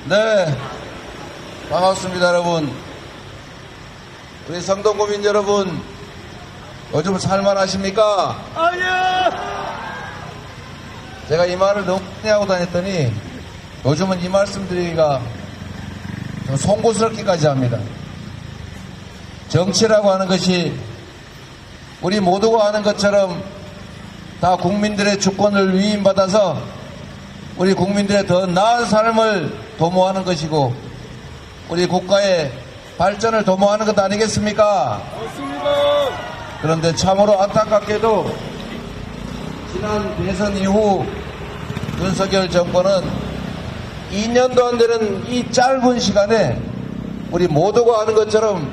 네, 반갑습니다, 여러분. 우리 성동구민 여러분, 요즘 살만하십니까? 제가 이 말을 너무 많이 하고 다녔더니 요즘은 이 말씀 드리기가 좀 송구스럽기까지 합니다. 정치라고 하는 것이 우리 모두가 아는 것처럼 다 국민들의 주권을 위임받아서 우리 국민들의 더 나은 삶을 도모하는 것이고 우리 국가의 발전을 도모하는 것 아니겠습니까? 맞습니다. 그런데 참으로 안타깝게도 지난 대선 이후 윤석열 정권은 2년도 안 되는 이 짧은 시간에 우리 모두가 아는 것처럼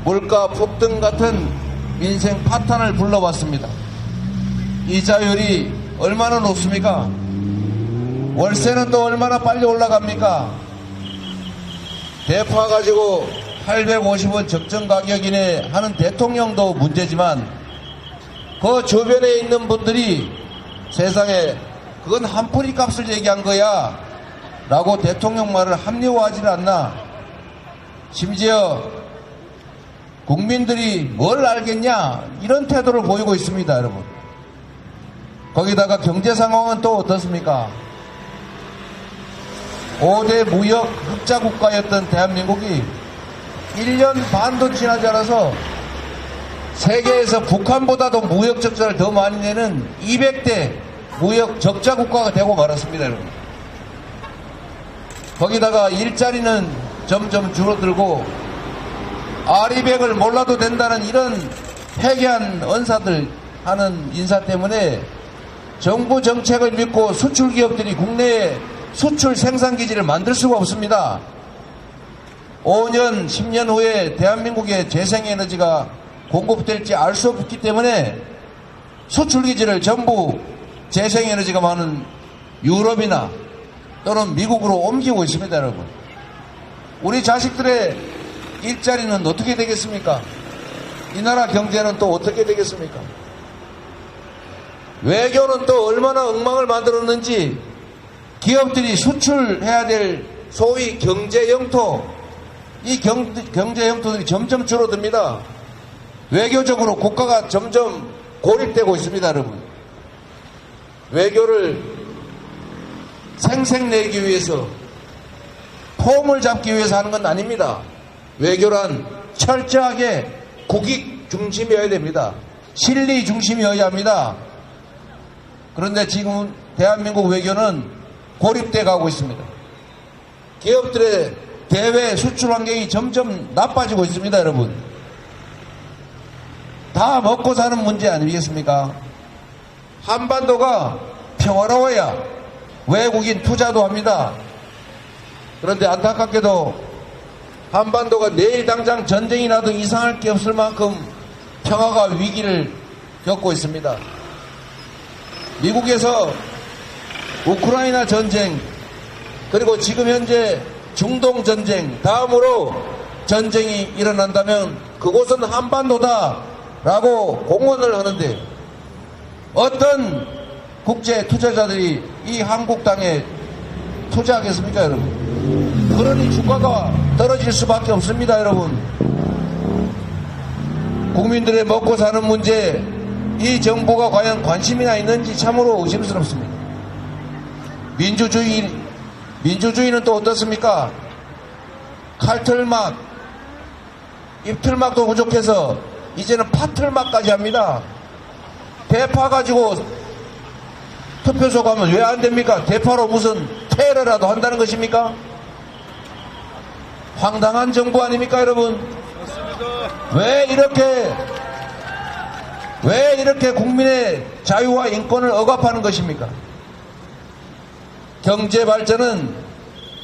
물가 폭등 같은 민생 파탄을 불러왔습니다. 이자율이 얼마나 높습니까? 월세는 또 얼마나 빨리 올라갑니까? 대파 가지고 850원 적정 가격이네 하는 대통령도 문제지만 그 주변에 있는 분들이 세상에 그건 한 뿌리 값을 얘기한 거야 라고 대통령 말을 합리화하지 않나. 심지어 국민들이 뭘 알겠냐 이런 태도를 보이고 있습니다, 여러분. 거기다가 경제 상황은 또 어떻습니까? 5대 무역 흑자 국가였던 대한민국이 1년 반도 지나지 않아서 세계에서 북한보다도 무역 적자를 더 많이 내는 200대 무역 적자 국가가 되고 말았습니다, 여러분. 거기다가 일자리는 점점 줄어들고 아리백을 몰라도 된다는 이런 회개한 언사들 하는 인사 때문에 정부 정책을 믿고 수출 기업들이 국내에 수출 생산기지를 만들 수가 없습니다. 5년, 10년 후에 대한민국의 재생에너지가 공급될지 알 수 없기 때문에 수출기지를 전부 재생에너지가 많은 유럽이나 또는 미국으로 옮기고 있습니다, 여러분. 우리 자식들의 일자리는 어떻게 되겠습니까? 이 나라 경제는 또 어떻게 되겠습니까? 외교는 또 얼마나 엉망을 만들었는지 기업들이 수출해야 될 소위 경제 영토, 이 경제 영토들이 점점 줄어듭니다. 외교적으로 국가가 점점 고립되고 있습니다, 여러분. 외교를 생색내기 위해서 폼을 잡기 위해서 하는 건 아닙니다. 외교란 철저하게 국익 중심이어야 됩니다. 실리 중심이어야 합니다. 그런데 지금 대한민국 외교는 고립돼 가고 있습니다. 기업들의 대외 수출 환경이 점점 나빠지고 있습니다, 여러분. 다 먹고 사는 문제 아니겠습니까? 한반도가 평화로워야 외국인 투자도 합니다. 그런데 안타깝게도 한반도가 내일 당장 전쟁이 나도 이상할 게 없을 만큼 평화가 위기를 겪고 있습니다. 미국에서 우크라이나 전쟁, 그리고 지금 현재 중동 전쟁, 다음으로 전쟁이 일어난다면 그곳은 한반도다라고 공언을 하는데 어떤 국제 투자자들이 이 한국 땅에 투자하겠습니까, 여러분? 그러니 주가가 떨어질 수밖에 없습니다, 여러분. 국민들의 먹고 사는 문제, 이 정부가 과연 관심이나 있는지 참으로 의심스럽습니다. 민주주의는 또 어떻습니까? 칼틀막, 입틀막도 부족해서 이제는 파틀막까지 합니다. 대파 가지고 투표소 가면 왜 안 됩니까? 대파로 무슨 테러라도 한다는 것입니까? 황당한 정부 아닙니까, 여러분? 왜 이렇게 국민의 자유와 인권을 억압하는 것입니까? 경제 발전은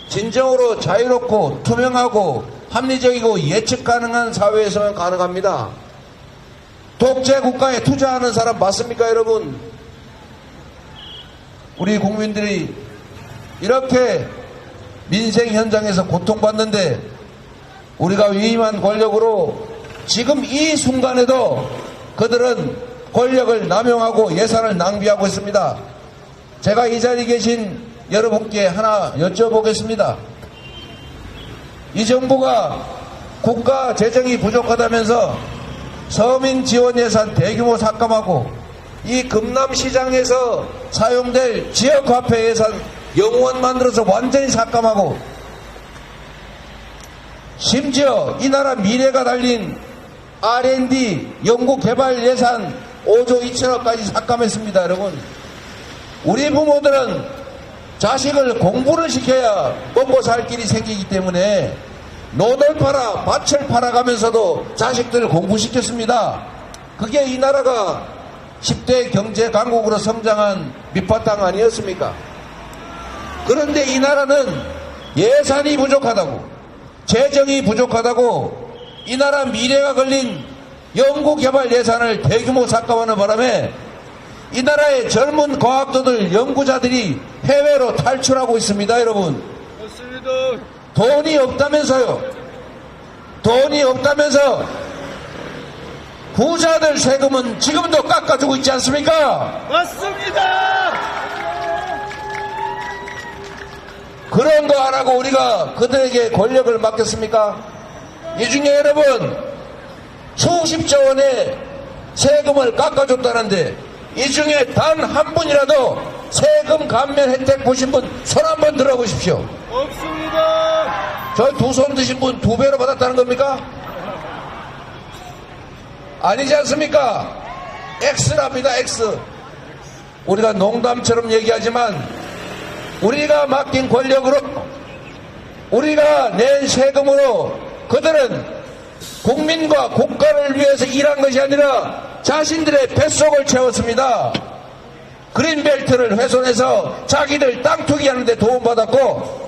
진정으로 자유롭고 투명하고 합리적이고 예측 가능한 사회에서만 가능합니다. 독재 국가에 투자하는 사람 맞습니까, 여러분? 우리 국민들이 이렇게 민생 현장에서 고통받는데 우리가 위임한 권력으로 지금 이 순간에도 그들은 권력을 남용하고 예산을 낭비하고 있습니다. 제가 이 자리에 계신 여러분께 하나 여쭤보겠습니다. 이 정부가 국가 재정이 부족하다면서 서민 지원 예산 대규모 삭감하고 이 금남시장에서 사용될 지역화폐 예산 영원 만들어서 완전히 삭감하고 심지어 이 나라 미래가 달린 R&D 연구개발 예산 5조 2천억까지 삭감했습니다. 여러분, 우리 부모들은 자식을 공부를 시켜야 먹고 살 길이 생기기 때문에 논을 팔아 밭을 팔아가면서도 자식들을 공부시켰습니다. 그게 이 나라가 10대 경제 강국으로 성장한 밑바탕 아니었습니까? 그런데 이 나라는 예산이 부족하다고, 재정이 부족하다고 이 나라 미래가 걸린 연구개발 예산을 대규모 삭감하는 바람에 이 나라의 젊은 과학도들, 연구자들이 해외로 탈출하고 있습니다. 여러분, 맞습니다. 돈이 없다면서요. 돈이 없다면서 부자들 세금은 지금도 깎아주고 있지 않습니까? 맞습니다. 그런 거 안 하고 우리가 그들에게 권력을 맡겼습니까? 이 중에 여러분, 수십조 원의 세금을 깎아줬다는데 이 중에 단 한 분이라도 세금 감면 혜택 보신 분 손 한번 들어보십시오. 없습니다. 저 두 손 드신 분 2배로 받았다는 겁니까? 아니지 않습니까? X랍니다. X. 우리가 농담처럼 얘기하지만 우리가 맡긴 권력으로, 우리가 낸 세금으로 그들은 국민과 국가를 위해서 일한 것이 아니라 자신들의 뱃속을 채웠습니다. 그린벨트를 훼손해서 자기들 땅 투기하는 데 도움받았고,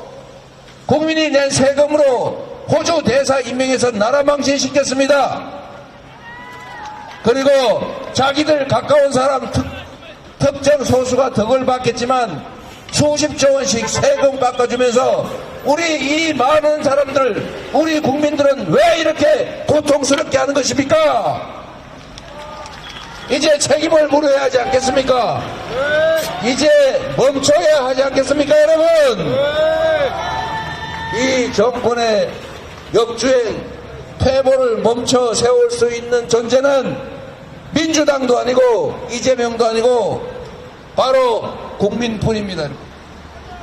국민이 낸 세금으로 호주 대사 임명해서 나라 망신시켰습니다. 그리고 자기들 가까운 사람 특정 소수가 덕을 받겠지만 수십조 원씩 세금 깎아주면서 우리 이 많은 사람들, 우리 국민들은 왜 이렇게 고통스럽게 하는 것입니까? 이제 책임을 물어야 하지 않겠습니까? 이제 멈춰야 하지 않겠습니까, 여러분? 이 정권의 역주행, 퇴보를 멈춰 세울 수 있는 존재는 민주당도 아니고 이재명도 아니고 바로 국민뿐입니다.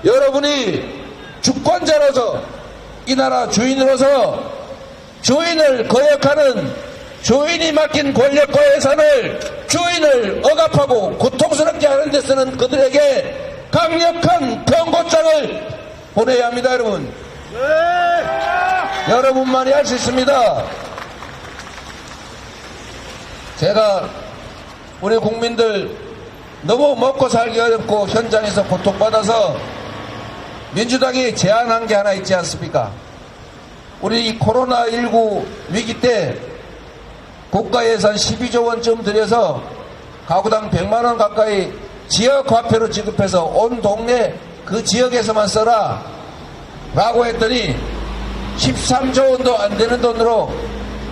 여러분이 주권자로서, 이 나라 주인으로서 주인을 거역하는, 주인이 맡긴 권력과 예산을 주인을 억압하고 고통스럽게 하는 데 쓰는 그들에게 강력한 경고장을 보내야 합니다. 여러분, 여러분만이 할 수 있습니다. 제가 우리 국민들 너무 먹고 살기 어렵고 현장에서 고통받아서 민주당이 제안한 게 하나 있지 않습니까? 우리 이 코로나19 위기 때 국가 예산 12조 원쯤 들여서 가구당 100만 원 가까이 지역 화폐로 지급해서 온 동네 그 지역에서만 써라 라고 했더니 13조 원도 안 되는 돈으로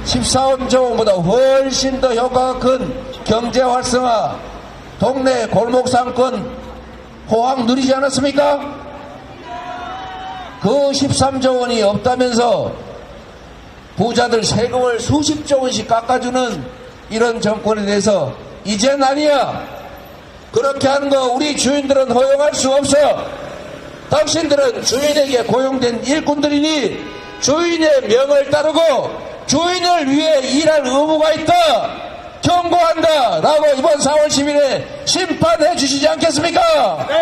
13조 원보다 훨씬 더 효과가 큰 경제 활성화, 동네 골목 상권 호황 누리지 않았습니까? 그 13조 원이 없다면서 부자들 세금을 수십조 원씩 깎아주는 이런 정권에 대해서 이젠 아니야, 그렇게 하는 거 우리 주인들은 허용할 수 없어. 당신들은 주인에게 고용된 일꾼들이니 주인의 명을 따르고 주인을 위해 일할 의무가 있다, 경고한다 라고 이번 4월 10일에 심판해 주시지 않겠습니까? 네!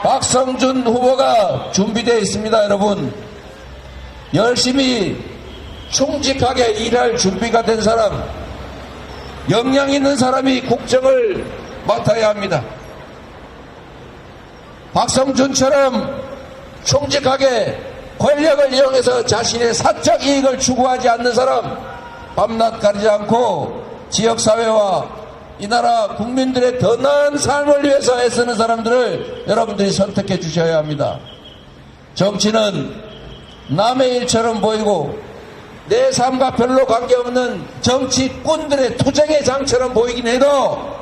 박성준 후보가 준비되어 있습니다. 여러분, 열심히 충직하게 일할 준비가 된 사람, 역량 있는 사람이 국정을 맡아야 합니다. 박성준처럼 충직하게 권력을 이용해서 자신의 사적 이익을 추구하지 않는 사람, 밤낮 가리지 않고 지역사회와 이 나라 국민들의 더 나은 삶을 위해서 애쓰는 사람들을 여러분들이 선택해 주셔야 합니다. 정치는 남의 일처럼 보이고 내 삶과 별로 관계없는 정치꾼들의 투쟁의 장처럼 보이긴 해도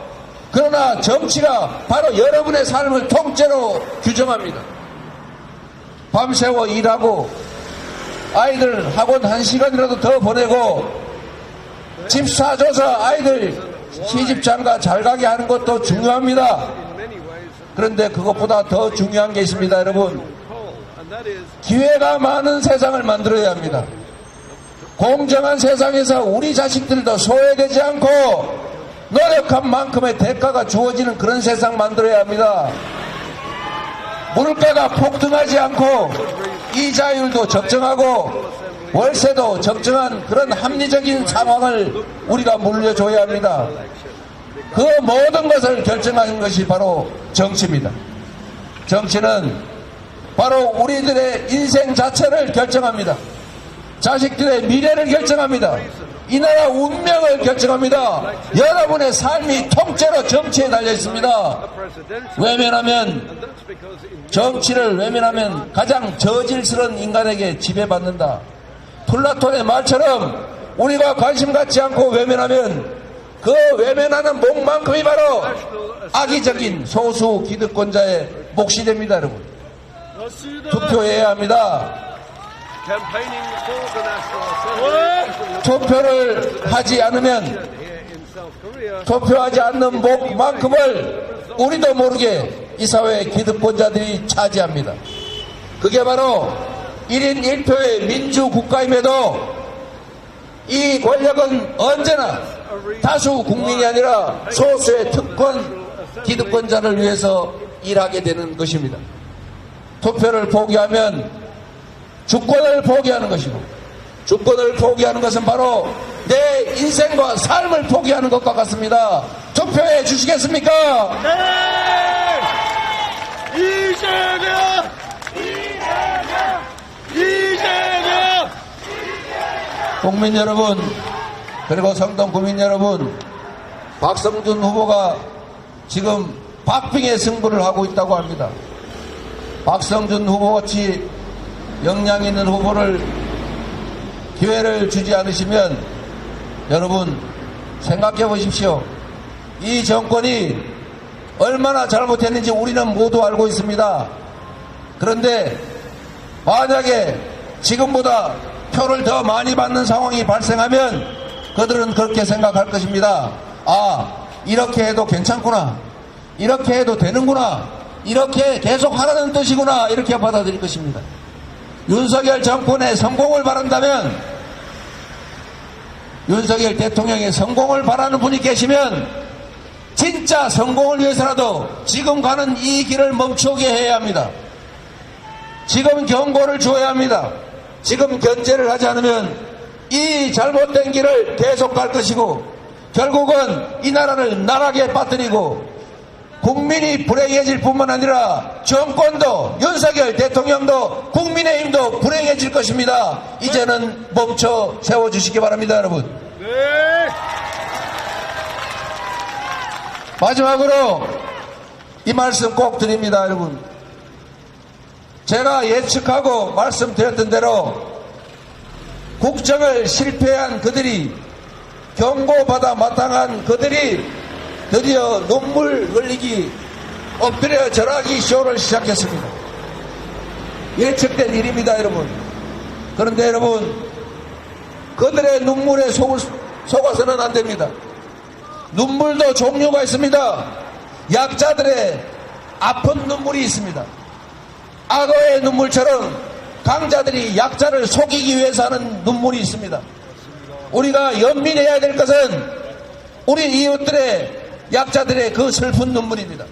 그러나 정치가 바로 여러분의 삶을 통째로 규정합니다. 밤새워 일하고 아이들 학원 1시간이라도 더 보내고 집 사줘서 아이들 시집장가 잘 가게 하는 것도 중요합니다. 그런데 그것보다 더 중요한 게 있습니다, 여러분. 기회가 많은 세상을 만들어야 합니다. 공정한 세상에서 우리 자식들도 소외되지 않고 노력한 만큼의 대가가 주어지는 그런 세상 만들어야 합니다. 물가가 폭등하지 않고 이자율도 적정하고 월세도 적정한 그런 합리적인 상황을 우리가 물려줘야 합니다. 그 모든 것을 결정하는 것이 바로 정치입니다. 정치는 바로 우리들의 인생 자체를 결정합니다. 자식들의 미래를 결정합니다. 이 나라 운명을 결정합니다. 여러분의 삶이 통째로 정치에 달려 있습니다. 정치를 외면하면 가장 저질스러운 인간에게 지배받는다. 플라톤의 말처럼 우리가 관심 갖지 않고 외면하면 그 외면하는 목만큼이 바로 악의적인 소수 기득권자의 몫이 됩니다. 여러분, 투표해야 합니다. 투표를 하지 않으면 투표하지 않는 목만큼을 우리도 모르게 이 사회의 기득권자들이 차지합니다. 그게 바로 1인 1표의 민주국가임에도 이 권력은 언제나 다수 국민이 아니라 소수의 특권 기득권자를 위해서 일하게 되는 것입니다. 투표를 포기하면 주권을 포기하는 것이고, 주권을 포기하는 것은 바로 내 인생과 삶을 포기하는 것과 같습니다. 투표해 주시겠습니까? 네! 이재명! 이재명! 국민 여러분, 그리고 성동 구민 여러분, 박성준 후보가 지금 박빙의 승부를 하고 있다고 합니다. 박성준 후보같이 역량 있는 후보를 기회를 주지 않으시면 여러분 생각해 보십시오. 이 정권이 얼마나 잘못했는지 우리는 모두 알고 있습니다. 그런데 만약에 지금보다 표를 더 많이 받는 상황이 발생하면 그들은 그렇게 생각할 것입니다. 아, 이렇게 해도 괜찮구나, 이렇게 해도 되는구나, 이렇게 계속 하라는 뜻이구나, 이렇게 받아들일 것입니다. 윤석열 정권의 성공을 바란다면, 윤석열 대통령의 성공을 바라는 분이 계시면 진짜 성공을 위해서라도 지금 가는 이 길을 멈추게 해야 합니다. 지금 경고를 줘야 합니다. 지금 견제를 하지 않으면 이 잘못된 길을 계속 갈 것이고 결국은 이 나라를 나락에 빠뜨리고 국민이 불행해질 뿐만 아니라 정권도, 윤석열 대통령도, 국민의힘도 불행해질 것입니다. 이제는 멈춰 세워주시기 바랍니다, 여러분. 네! 마지막으로 이 말씀 꼭 드립니다, 여러분. 제가 예측하고 말씀드렸던 대로 국정을 실패한 그들이, 경고받아 마땅한 그들이 드디어 눈물 흘리기, 엎드려 절하기 쇼를 시작했습니다. 예측된 일입니다, 여러분. 그런데 여러분, 그들의 눈물에 속아서는 안 됩니다. 눈물도 종류가 있습니다. 약자들의 아픈 눈물이 있습니다. 악어의 눈물처럼 강자들이 약자를 속이기 위해서 하는 눈물이 있습니다. 우리가 연민해야 될 것은 우리 이웃들의, 약자들의 그 슬픈 눈물입니다.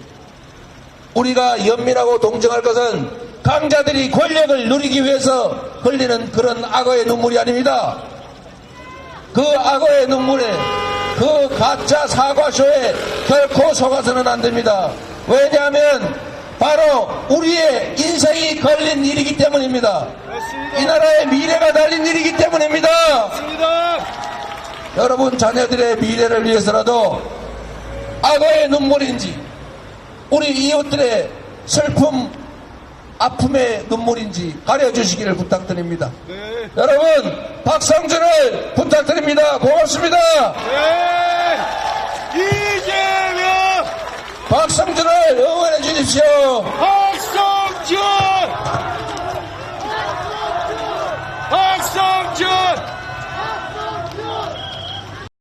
우리가 연민하고 동정할 것은 강자들이 권력을 누리기 위해서 흘리는 그런 악어의 눈물이 아닙니다. 그 악어의 눈물에, 그 가짜 사과쇼에 결코 속아서는 안 됩니다. 왜냐하면 바로 우리의 인생이 걸린 일이기 때문입니다. 맞습니다. 이 나라의 미래가 달린 일이기 때문입니다. 맞습니다. 여러분 자녀들의 미래를 위해서라도 악어의 눈물인지, 우리 이웃들의 슬픔, 아픔의 눈물인지 가려주시기를 부탁드립니다. 네. 여러분 박성준을 부탁드립니다. 고맙습니다. 네. 이재명! 박성준을 응원해 주십시오. 박성준! 박성준!